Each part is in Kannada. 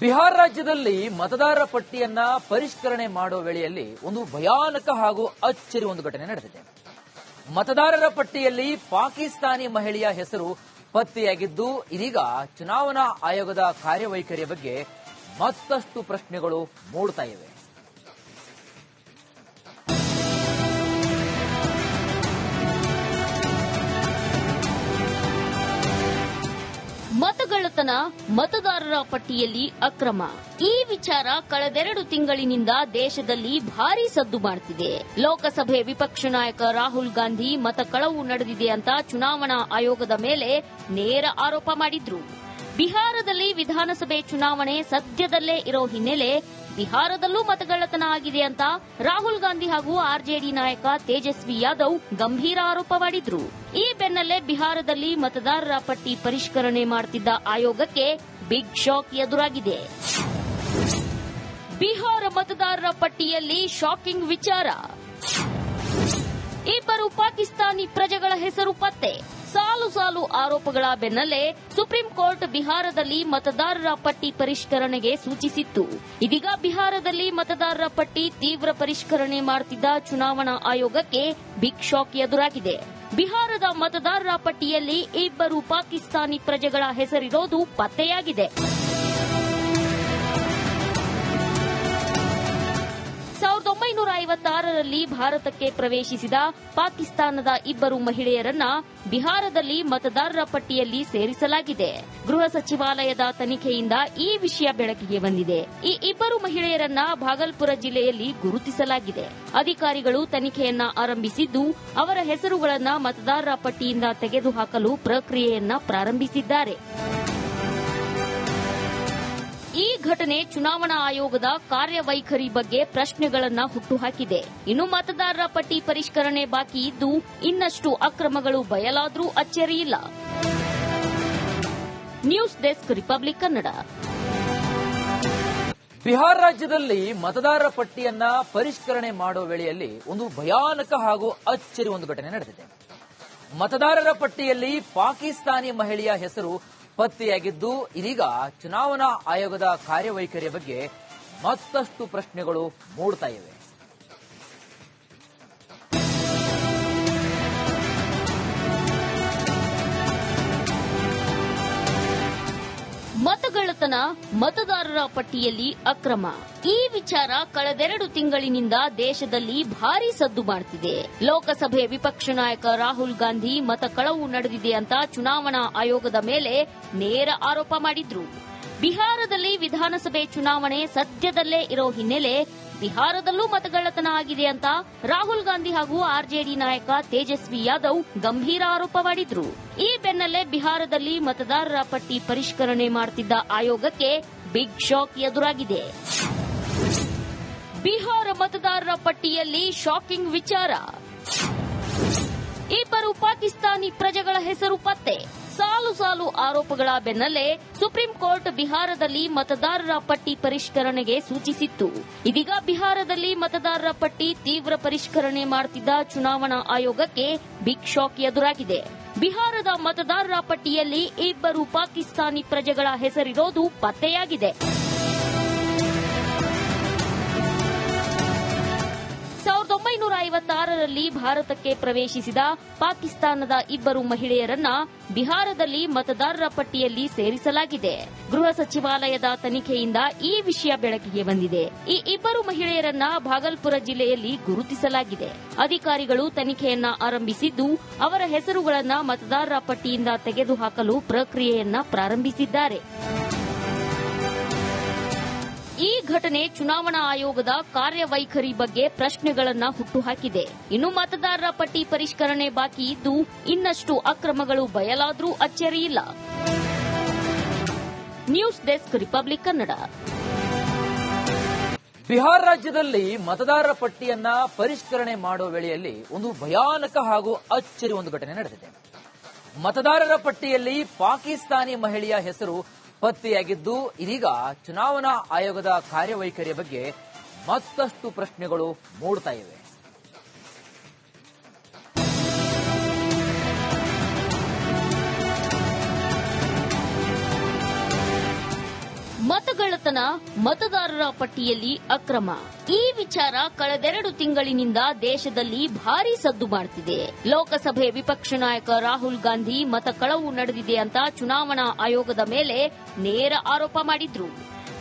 ಬಿಹಾರ ರಾಜ್ಯದಲ್ಲಿ ಮತದಾರರ ಪಟ್ಟಿಯನ್ನ ಪರಿಷ್ಕರಣೆ ಮಾಡುವ ವೇಳೆಯಲ್ಲಿ ಒಂದು ಭಯಾನಕ ಹಾಗೂ ಅಚ್ಚರಿ ಒಂದು ಘಟನೆ ನಡೆದಿದೆ. ಮತದಾರರ ಪಟ್ಟಿಯಲ್ಲಿ ಪಾಕಿಸ್ತಾನಿ ಮಹಿಳೆಯ ಹೆಸರು ಪತ್ತೆಯಾಗಿದ್ದು, ಇದೀಗ ಚುನಾವಣಾ ಆಯೋಗದ ಕಾರ್ಯವೈಖರಿಯ ಬಗ್ಗೆ ಮತ್ತಷ್ಟು ಪ್ರಶ್ನೆಗಳು ಮೂಡ್ತಾ ಇವೆ. ಮತಗಳ್ಳತನ, ಮತದಾರರ ಪಟ್ಟಿಯಲ್ಲಿ ಅಕ್ರಮ. ಈ ವಿಚಾರ ಕಳೆದೆರಡು ತಿಂಗಳಿನಿಂದ ದೇಶದಲ್ಲಿ ಭಾರೀ ಸದ್ದು ಮಾಡುತ್ತಿದೆ. ಲೋಕಸಭೆ ವಿಪಕ್ಷ ನಾಯಕ ರಾಹುಲ್ ಗಾಂಧಿ ಮತ ಕಳವು ನಡೆದಿದೆ ಅಂತ ಚುನಾವಣಾ ಆಯೋಗದ ಮೇಲೆ ನೇರ ಆರೋಪ ಮಾಡಿದ್ರು. ಬಿಹಾರದಲ್ಲಿ ವಿಧಾನಸಭೆ ಚುನಾವಣೆ ಸದ್ಯದಲ್ಲೇ ಇರೋ ಹಿನ್ನೆಲೆ ಬಿಹಾರದಲ್ಲೂ ಮತಗಳ್ಳತನ ಆಗಿದೆ ಅಂತ ರಾಹುಲ್ ಗಾಂಧಿ ಹಾಗೂ ಆರ್ಜೆಡಿ ನಾಯಕ ತೇಜಸ್ವಿ ಯಾದವ್ ಗಂಭೀರ ಆರೋಪ ಮಾಡಿದ್ರು. ಈ ಬೆನ್ನಲ್ಲೇ ಬಿಹಾರದಲ್ಲಿ ಮತದಾರರ ಪಟ್ಟಿ ಪರಿಷ್ಕರಣೆ ಮಾಡುತ್ತಿದ್ದ ಆಯೋಗಕ್ಕೆ ಬಿಗ್ ಶಾಕ್ ಎದುರಾಗಿದೆ. ಬಿಹಾರ ಮತದಾರರ ಪಟ್ಟಿಯಲ್ಲಿ ಶಾಕಿಂಗ್ ವಿಚಾರ. ಇಬ್ಬರು ಪಾಕಿಸ್ತಾನಿ ಪ್ರಜೆಗಳ ಹೆಸರು ಪತ್ತೆ. ಸಾಲು ಸಾಲು ಆರೋಪಗಳ ಬೆನ್ನಲ್ಲೇ ಸುಪ್ರೀಂ ಕೋರ್ಟ್ ಬಿಹಾರದಲ್ಲಿ ಮತದಾರರ ಪಟ್ಟಿ ಪರಿಷ್ಕರಣೆಗೆ ಸೂಚಿಸಿತ್ತು. ಇದೀಗ ಬಿಹಾರದಲ್ಲಿ ಮತದಾರರ ಪಟ್ಟಿ ತೀವ್ರ ಪರಿಷ್ಕರಣೆ ಮಾಡುತ್ತಿದ್ದ ಚುನಾವಣಾ ಆಯೋಗಕ್ಕೆ ಬಿಗ್ ಶಾಕ್ ಎದುರಾಗಿದೆ. ಬಿಹಾರದ ಮತದಾರರ ಪಟ್ಟಿಯಲ್ಲಿ ಇಬ್ಬರು ಪಾಕಿಸ್ತಾನಿ ಪ್ರಜೆಗಳ ಹೆಸರಿರೋದು ಪತ್ತೆಯಾಗಿದೆ. 1956ರಲ್ಲಿ ಭಾರತಕ್ಕೆ ಪ್ರವೇಶಿಸಿದ ಪಾಕಿಸ್ತಾನದ ಇಬ್ಬರು ಮಹಿಳೆಯರನ್ನ ಬಿಹಾರದಲ್ಲಿ ಮತದಾರರ ಪಟ್ಟಿಯಲ್ಲಿ ಸೇರಿಸಲಾಗಿದೆ. ಗೃಹ ಸಚಿವಾಲಯದ ತನಿಖೆಯಿಂದ ಈ ವಿಷಯ ಬೆಳಕಿಗೆ ಬಂದಿದೆ. ಈ ಇಬ್ಬರು ಮಹಿಳೆಯರನ್ನ ಭಾಗಲ್ಪುರ ಜಿಲ್ಲೆಯಲ್ಲಿ ಗುರುತಿಸಲಾಗಿದೆ. ಅಧಿಕಾರಿಗಳು ತನಿಖೆಯನ್ನ ಆರಂಭಿಸಿದ್ದು, ಅವರ ಹೆಸರುಗಳನ್ನ ಮತದಾರರ ಪಟ್ಟಿಯಿಂದ ತೆಗೆದುಹಾಕಲು ಪ್ರಕ್ರಿಯೆಯನ್ನ ಪ್ರಾರಂಭಿಸಿದ್ದಾರೆ. ಈ ಘಟನೆ ಚುನಾವಣಾ ಆಯೋಗದ ಕಾರ್ಯವೈಖರಿ ಬಗ್ಗೆ ಪ್ರಶ್ನೆಗಳನ್ನ ಹುಟ್ಟುಹಾಕಿದೆ. ಇನ್ನು ಮತದಾರರ ಪಟ್ಟಿ ಪರಿಷ್ಕರಣೆ ಬಾಕಿ ಇದ್ದು, ಇನ್ನಷ್ಟು ಅಕ್ರಮಗಳು ಬಯಲಾದ್ರೂ ಅಚ್ಚರಿಯಿಲ್ಲ. News desk, Republic Kannada. Bihar ರಾಜ್ಯದಲ್ಲಿ ಮತದಾರರ ಪಟ್ಟಿಯನ್ನ ಪರಿಷ್ಕರಣೆ ಮಾಡುವ ವೇಳೆಯಲ್ಲಿ ಒಂದು ಭಯಾನಕ ಹಾಗೂ ಅಚ್ಚರಿ ಒಂದು ಘಟನೆ ನಡೆದಿದೆ. ಮತದಾರರ ಪಟ್ಟಿಯಲ್ಲಿ ಪಾಕಿಸ್ತಾನಿ ಮಹಿಳೆಯ ಹೆಸರು ಪತ್ತೆಯಾಗಿದ್ದು, ಇದೀಗ ಚುನಾವಣಾ ಆಯೋಗದ ಕಾರ್ಯವೈಖರಿಯ ಬಗ್ಗೆ ಮತ್ತಷ್ಟು ಪ್ರಶ್ನೆಗಳು ಮೂಡ್ತಾ ಇವೆ. ಮತಗಳ್ಳತನ, ಮತದಾರರ ಪಟ್ಟಿಯಲ್ಲಿ ಅಕ್ರಮ. ಈ ವಿಚಾರ ಕಳೆದೆರಡು ತಿಂಗಳಿನಿಂದ ದೇಶದಲ್ಲಿ ಭಾರೀ ಸದ್ದು ಮಾಡುತ್ತಿದೆ. ಲೋಕಸಭೆ ವಿಪಕ್ಷ ನಾಯಕ ರಾಹುಲ್ ಗಾಂಧಿ ಮತ ಕಳವು ನಡೆದಿದೆ ಅಂತ ಚುನಾವಣಾ ಆಯೋಗದ ಮೇಲೆ ನೇರ ಆರೋಪ ಮಾಡಿದ್ರು. ಬಿಹಾರದಲ್ಲಿ ವಿಧಾನಸಭೆ ಚುನಾವಣೆ ಸದ್ಯದಲ್ಲೇ ಇರೋ ಹಿನ್ನೆಲೆ ಬಿಹಾರದಲ್ಲೂ ಮತಗಳ್ಳತನ ಆಗಿದೆ ಅಂತ ರಾಹುಲ್ ಗಾಂಧಿ ಹಾಗೂ ಆರ್ಜೆಡಿ ನಾಯಕ ತೇಜಸ್ವಿ ಯಾದವ್ ಗಂಭೀರ ಆರೋಪ ಮಾಡಿದ್ರು. ಈ ಬೆನ್ನಲ್ಲೇ ಬಿಹಾರದಲ್ಲಿ ಮತದಾರರ ಪಟ್ಟಿ ಪರಿಷ್ಕರಣೆ ಮಾಡುತ್ತಿದ್ದ ಆಯೋಗಕ್ಕೆ ಬಿಗ್ ಶಾಕ್ ಎದುರಾಗಿದೆ. ಬಿಹಾರ ಮತದಾರರ ಪಟ್ಟಿಯಲ್ಲಿ ಶಾಕಿಂಗ್ ವಿಚಾರ. ಇಬ್ಬರು ಪಾಕಿಸ್ತಾನಿ ಪ್ರಜೆಗಳ ಹೆಸರು ಪತ್ತೆ. ಸಾಲು ಸಾಲು ಆರೋಪಗಳ ಬೆನ್ನಲ್ಲೇ ಸುಪ್ರೀಂ ಕೋರ್ಟ್ ಬಿಹಾರದಲ್ಲಿ ಮತದಾರರ ಪಟ್ಟಿ ಪರಿಷ್ಕರಣೆಗೆ ಸೂಚಿಸಿತ್ತು. ಇದೀಗ ಬಿಹಾರದಲ್ಲಿ ಮತದಾರರ ಪಟ್ಟಿ ತೀವ್ರ ಪರಿಷ್ಕರಣೆ ಮಾಡುತ್ತಿದ್ದ ಚುನಾವಣಾ ಆಯೋಗಕ್ಕೆ ಬಿಗ್ ಶಾಕ್ ಎದುರಾಗಿದೆ. ಬಿಹಾರದ ಮತದಾರರ ಪಟ್ಟಿಯಲ್ಲಿ ಇಬ್ಬರು ಪಾಕಿಸ್ತಾನಿ ಪ್ರಜೆಗಳ ಹೆಸರಿರೋದು ಪತ್ತೆಯಾಗಿದೆ. 1956ರಲ್ಲಿ ಭಾರತಕ್ಕೆ ಪ್ರವೇಶಿಸಿದ ಪಾಕಿಸ್ತಾನದ ಇಬ್ಬರು ಮಹಿಳೆಯರನ್ನ ಬಿಹಾರದಲ್ಲಿ ಮತದಾರರ ಪಟ್ಟಿಯಲ್ಲಿ ಸೇರಿಸಲಾಗಿದೆ. ಗೃಹ ಸಚಿವಾಲಯದ ತನಿಖೆಯಿಂದ ಈ ವಿಷಯ ಬೆಳಕಿಗೆ ಬಂದಿದೆ. ಈ ಇಬ್ಬರು ಮಹಿಳೆಯರನ್ನ ಭಾಗಲ್ಪುರ ಜಿಲ್ಲೆಯಲ್ಲಿ ಗುರುತಿಸಲಾಗಿದೆ. ಅಧಿಕಾರಿಗಳು ತನಿಖೆಯನ್ನ ಆರಂಭಿಸಿದ್ದು, ಅವರ ಹೆಸರುಗಳನ್ನ ಮತದಾರರ ಪಟ್ಟಿಯಿಂದ ತೆಗೆದುಹಾಕಲು ಪ್ರಕ್ರಿಯೆಯನ್ನ ಪ್ರಾರಂಭಿಸಿದ್ದಾರೆ. ಈ ಘಟನೆ ಚುನಾವಣಾ ಆಯೋಗದ ಕಾರ್ಯವೈಖರಿ ಬಗ್ಗೆ ಪ್ರಶ್ನೆಗಳನ್ನ ಹುಟ್ಟುಹಾಕಿದೆ. ಇನ್ನು ಮತದಾರರ ಪಟ್ಟಿ ಪರಿಷ್ಕರಣೆ ಬಾಕಿ ಇದ್ದು, ಇನ್ನಷ್ಟು ಅಕ್ರಮಗಳು ಬಯಲಾದ್ರೂ ಅಚ್ಚರಿಯಿಲ್ಲ. News desk, Republic Kannada. Bihar ರಾಜ್ಯದಲ್ಲಿ ಮತದಾರರ ಪಟ್ಟಿಯನ್ನ ಪರಿಷ್ಕರಣೆ ಮಾಡುವ ವೇಳೆಯಲ್ಲಿ ಒಂದು ಭಯಾನಕ ಹಾಗೂ ಅಚ್ಚರಿ ಒಂದು ಘಟನೆ ನಡೆದಿದೆ. ಮತದಾರರ ಪಟ್ಟಿಯಲ್ಲಿ ಪಾಕಿಸ್ತಾನಿ ಮಹಿಳೆಯ ಹೆಸರು ಪತ್ತೆಯಾಗಿದ್ದು, ಇದೀಗ ಚುನಾವಣಾ ಆಯೋಗದ ಕಾರ್ಯವೈಖರಿಯ ಬಗ್ಗೆ ಮತ್ತಷ್ಟು ಪ್ರಶ್ನೆಗಳು ಮೂಡ್ತಾ ಇವೆ. ಮತಗಳ್ಳತನ, ಮತದಾರರ ಪಟ್ಟಿಯಲ್ಲಿ ಅಕ್ರಮ. ಈ ವಿಚಾರ ಕಳೆದೆರಡು ತಿಂಗಳಿನಿಂದ ದೇಶದಲ್ಲಿ ಭಾರೀ ಸದ್ದು ಮಾಡುತ್ತಿದೆ. ಲೋಕಸಭೆ ವಿಪಕ್ಷ ನಾಯಕ ರಾಹುಲ್ ಗಾಂಧಿ ಮತ ಕಳವು ನಡೆದಿದೆ ಅಂತ ಚುನಾವಣಾ ಆಯೋಗದ ಮೇಲೆ ನೇರ ಆರೋಪ ಮಾಡಿದ್ರು.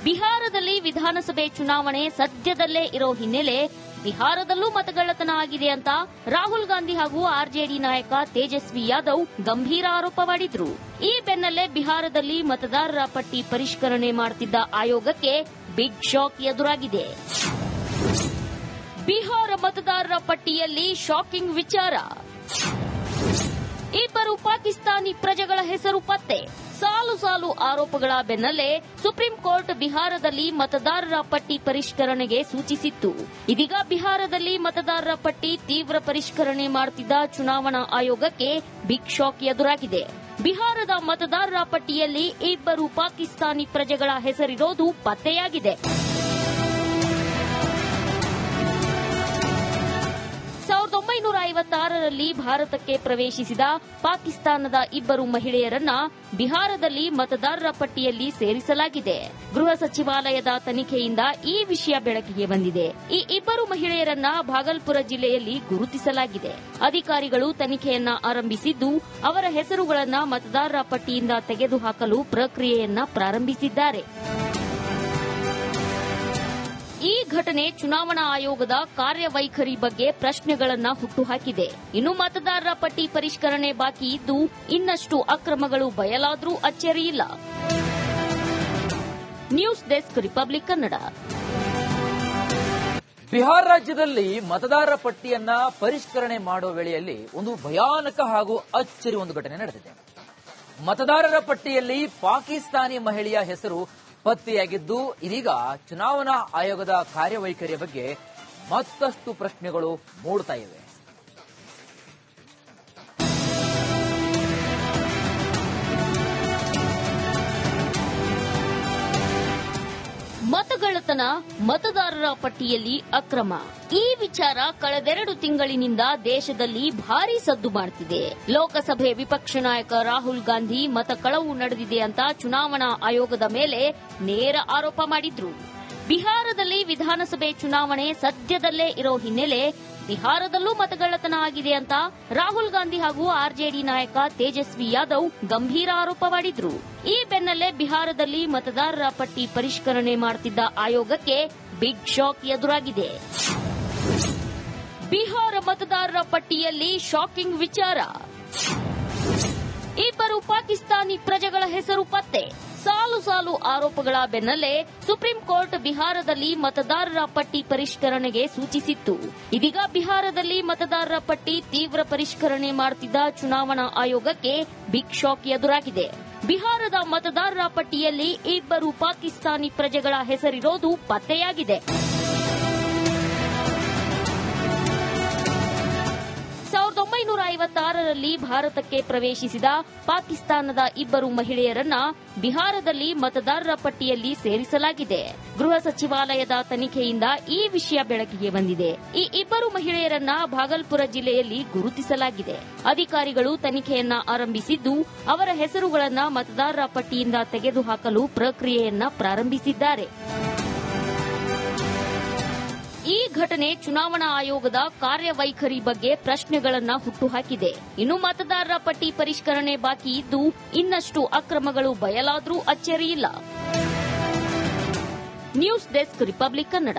ಬಿಹಾರದಲ್ಲಿ ವಿಧಾನಸಭೆ ಚುನಾವಣೆ ಸದ್ಯದಲ್ಲೇ ಇರೋ ಹಿನ್ನೆಲೆ ಬಿಹಾರದಲ್ಲೂ ಮತಗಳ್ಳತನ ಆಗಿದೆ ಅಂತ ರಾಹುಲ್ ಗಾಂಧಿ ಹಾಗೂ ಆರ್ಜೆಡಿ ನಾಯಕ ತೇಜಸ್ವಿ ಯಾದವ್ ಗಂಭೀರ ಆರೋಪ ಮಾಡಿದ್ರು. ಈ ಬೆನ್ನಲ್ಲೇ ಬಿಹಾರದಲ್ಲಿ ಮತದಾರರ ಪಟ್ಟಿ ಪರಿಷ್ಕರಣೆ ಮಾಡುತ್ತಿದ್ದ ಆಯೋಗಕ್ಕೆ ಬಿಗ್ ಶಾಕ್ ಎದುರಾಗಿದೆ. ಬಿಹಾರ ಮತದಾರರ ಪಟ್ಟಿಯಲ್ಲಿ ಶಾಕಿಂಗ್ ವಿಚಾರ. ಇಬ್ಬರು ಪಾಕಿಸ್ತಾನಿ ಪ್ರಜೆಗಳ ಹೆಸರು ಪತ್ತೆ. ಸಾಲು ಸಾಲು ಆರೋಪಗಳ ಬೆನ್ನಲ್ಲೇ ಸುಪ್ರೀಂ ಕೋರ್ಟ್ ಬಿಹಾರದಲ್ಲಿ ಮತದಾರರ ಪಟ್ಟಿ ಪರಿಷ್ಕರಣೆಗೆ ಸೂಚಿಸಿತ್ತು. ಇದೀಗ ಬಿಹಾರದಲ್ಲಿ ಮತದಾರರ ಪಟ್ಟಿ ತೀವ್ರ ಪರಿಷ್ಕರಣೆ ಮಾಡುತ್ತಿದ್ದ ಚುನಾವಣಾ ಆಯೋಗಕ್ಕೆ ಬಿಗ್ ಶಾಕ್ ಎದುರಾಗಿದೆ. ಬಿಹಾರದ ಮತದಾರರ ಪಟ್ಟಿಯಲ್ಲಿ ಇಬ್ಬರು ಪಾಕಿಸ್ತಾನಿ ಪ್ರಜೆಗಳ ಹೆಸರಿರೋದು ಪತ್ತೆಯಾಗಿದೆ. 1956ರಲ್ಲಿ ಭಾರತಕ್ಕೆ ಪ್ರವೇಶಿಸಿದ ಪಾಕಿಸ್ತಾನದ ಇಬ್ಬರು ಮಹಿಳೆಯರನ್ನ ಬಿಹಾರದಲ್ಲಿ ಮತದಾರರ ಪಟ್ಟಿಯಲ್ಲಿ ಸೇರಿಸಲಾಗಿದೆ. ಗೃಹ ಸಚಿವಾಲಯದ ತನಿಖೆಯಿಂದ ಈ ವಿಷಯ ಬೆಳಕಿಗೆ ಬಂದಿದೆ. ಈ ಇಬ್ಬರು ಮಹಿಳೆಯರನ್ನ ಭಾಗಲ್ಪುರ ಜಿಲ್ಲೆಯಲ್ಲಿ ಗುರುತಿಸಲಾಗಿದೆ. ಅಧಿಕಾರಿಗಳು ತನಿಖೆಯನ್ನ ಆರಂಭಿಸಿದ್ದು ಅವರ ಹೆಸರುಗಳನ್ನು ಮತದಾರರ ಪಟ್ಟಿಯಿಂದ ತೆಗೆದುಹಾಕಲು ಪ್ರಕ್ರಿಯೆಯನ್ನ ಪ್ರಾರಂಭಿಸಿದ್ದಾರೆ. ಈ ಘಟನೆ ಚುನಾವಣಾ ಆಯೋಗದ ಕಾರ್ಯವೈಖರಿ ಬಗ್ಗೆ ಪ್ರಶ್ನೆಗಳನ್ನು ಹುಟ್ಟುಹಾಕಿದೆ. ಇನ್ನು ಮತದಾರರ ಪಟ್ಟಿ ಪರಿಷ್ಕರಣೆ ಬಾಕಿ ಇದ್ದು ಇನ್ನಷ್ಟು ಅಕ್ರಮಗಳು ಬಯಲಾದರೂ ಅಚ್ಚರಿಯಿಲ್ಲ. News desk, Republic Kannada. Bihar ರಾಜ್ಯದಲ್ಲಿ ಮತದಾರರ ಪಟ್ಟಿಯನ್ನ ಪರಿಷ್ಕರಣೆ ಮಾಡುವ ವೇಳೆಯಲ್ಲಿ ಒಂದು ಭಯಾನಕ ಹಾಗೂ ಅಚ್ಚರಿ ಒಂದು ಘಟನೆ ನಡೆದಿದೆ. ಮತದಾರರ ಪಟ್ಟಿಯಲ್ಲಿ ಪಾಕಿಸ್ತಾನಿ ಮಹಿಳೆಯ ಹೆಸರು ಪತ್ತೆಯಾಗಿದ್ದು ಇದೀಗ ಚುನಾವಣಾ ಆಯೋಗದ ಕಾರ್ಯವೈಖರಿಯ ಬಗ್ಗೆ ಮತ್ತಷ್ಟು ಪ್ರಶ್ನೆಗಳು ಮೂಡ್ತಾ ಇವೆ. ಮತಗಳ್ಳತನ, ಮತದಾರರ ಪಟ್ಟಿಯಲ್ಲಿ ಅಕ್ರಮ. ಈ ವಿಚಾರ ಕಳೆದೆರಡು ತಿಂಗಳಿನಿಂದ ದೇಶದಲ್ಲಿ ಭಾರೀ ಸದ್ದು ಮಾಡುತ್ತಿದೆ. ಲೋಕಸಭೆ ವಿಪಕ್ಷ ನಾಯಕ ರಾಹುಲ್ ಗಾಂಧಿ ಮತ ಕಳವು ನಡೆದಿದೆ ಅಂತ ಚುನಾವಣಾ ಆಯೋಗದ ಮೇಲೆ ನೇರ ಆರೋಪ ಮಾಡಿದ್ರು. ಬಿಹಾರದಲ್ಲಿ ವಿಧಾನಸಭೆ ಚುನಾವಣೆ ಸದ್ಯದಲ್ಲೇ ಇರೋ ಹಿನ್ನೆಲೆ ಬಿಹಾರದಲ್ಲೂ ಮತಗಳ್ಳತನ ಆಗಿದೆ ಅಂತ ರಾಹುಲ್ ಗಾಂಧಿ ಹಾಗೂ ಆರ್ಜೆಡಿ ನಾಯಕ ತೇಜಸ್ವಿ ಯಾದವ್ ಗಂಭೀರ ಆರೋಪ ಮಾಡಿದ್ರು. ಈ ಬೆನ್ನಲ್ಲೇ ಬಿಹಾರದಲ್ಲಿ ಮತದಾರರ ಪಟ್ಟಿ ಪರಿಷ್ಕರಣೆ ಮಾಡುತ್ತಿದ್ದ ಆಯೋಗಕ್ಕೆ ಬಿಗ್ ಶಾಕ್ ಎದುರಾಗಿದೆ. ಬಿಹಾರ ಮತದಾರರ ಪಟ್ಟಿಯಲ್ಲಿ ಶಾಕಿಂಗ್ ವಿಚಾರ. ಇಬ್ಬರು ಪಾಕಿಸ್ತಾನಿ ಪ್ರಜೆಗಳ ಹೆಸರು ಪತ್ತೆ. ಸಾಲು ಸಾಲು ಆರೋಪಗಳ ಬೆನ್ನಲ್ಲೇ ಸುಪ್ರೀಂ ಕೋರ್ಟ್ ಬಿಹಾರದಲ್ಲಿ ಮತದಾರರ ಪಟ್ಟಿ ಪರಿಷ್ಕರಣೆಗೆ ಸೂಚಿಸಿತ್ತು. ಇದೀಗ ಬಿಹಾರದಲ್ಲಿ ಮತದಾರರ ಪಟ್ಟಿ ತೀವ್ರ ಪರಿಷ್ಕರಣೆ ಮಾಡುತ್ತಿದ್ದ ಚುನಾವಣಾ ಆಯೋಗಕ್ಕೆ ಬಿಗ್ ಶಾಕ್ ಎದುರಾಗಿದೆ. ಬಿಹಾರದ ಮತದಾರರ ಪಟ್ಟಿಯಲ್ಲಿ ಇಬ್ಬರು ಪಾಕಿಸ್ತಾನಿ ಪ್ರಜೆಗಳ ಹೆಸರಿರೋದು ಪತ್ತೆಯಾಗಿದೆ. 1956ರಲ್ಲಿ ಭಾರತಕ್ಕೆ ಪ್ರವೇಶಿಸಿದ ಪಾಕಿಸ್ತಾನದ ಇಬ್ಬರು ಮಹಿಳೆಯರನ್ನ ಬಿಹಾರದಲ್ಲಿ ಮತದಾರರ ಪಟ್ಟಿಯಲ್ಲಿ ಸೇರಿಸಲಾಗಿದೆ. ಗೃಹ ಸಚಿವಾಲಯದ ತನಿಖೆಯಿಂದ ಈ ವಿಷಯ ಬೆಳಕಿಗೆ ಬಂದಿದೆ. ಈ ಇಬ್ಬರು ಮಹಿಳೆಯರನ್ನ ಭಾಗಲ್ಪುರ ಜಿಲ್ಲೆಯಲ್ಲಿ ಗುರುತಿಸಲಾಗಿದೆ. ಅಧಿಕಾರಿಗಳು ತನಿಖೆಯನ್ನ ಆರಂಭಿಸಿದ್ದು ಅವರ ಹೆಸರುಗಳನ್ನು ಮತದಾರರ ಪಟ್ಟಿಯಿಂದ ತೆಗೆದುಹಾಕಲು ಪ್ರಕ್ರಿಯೆಯನ್ನ ಪ್ರಾರಂಭಿಸಿದ್ದಾರೆ. ಈ ಘಟನೆ ಚುನಾವಣಾ ಆಯೋಗದ ಕಾರ್ಯವೈಖರಿ ಬಗ್ಗೆ ಪ್ರಶ್ನೆಗಳನ್ನು ಹುಟ್ಟುಹಾಕಿದೆ. ಇನ್ನು ಮತದಾರರ ಪಟ್ಟಿ ಪರಿಷ್ಕರಣೆ ಬಾಕಿ ಇದ್ದು ಇನ್ನಷ್ಟು ಅಕ್ರಮಗಳು ಬಯಲಾದರೂ ಅಚ್ಚರಿಯಿಲ್ಲ. News desk, Republic Kannada.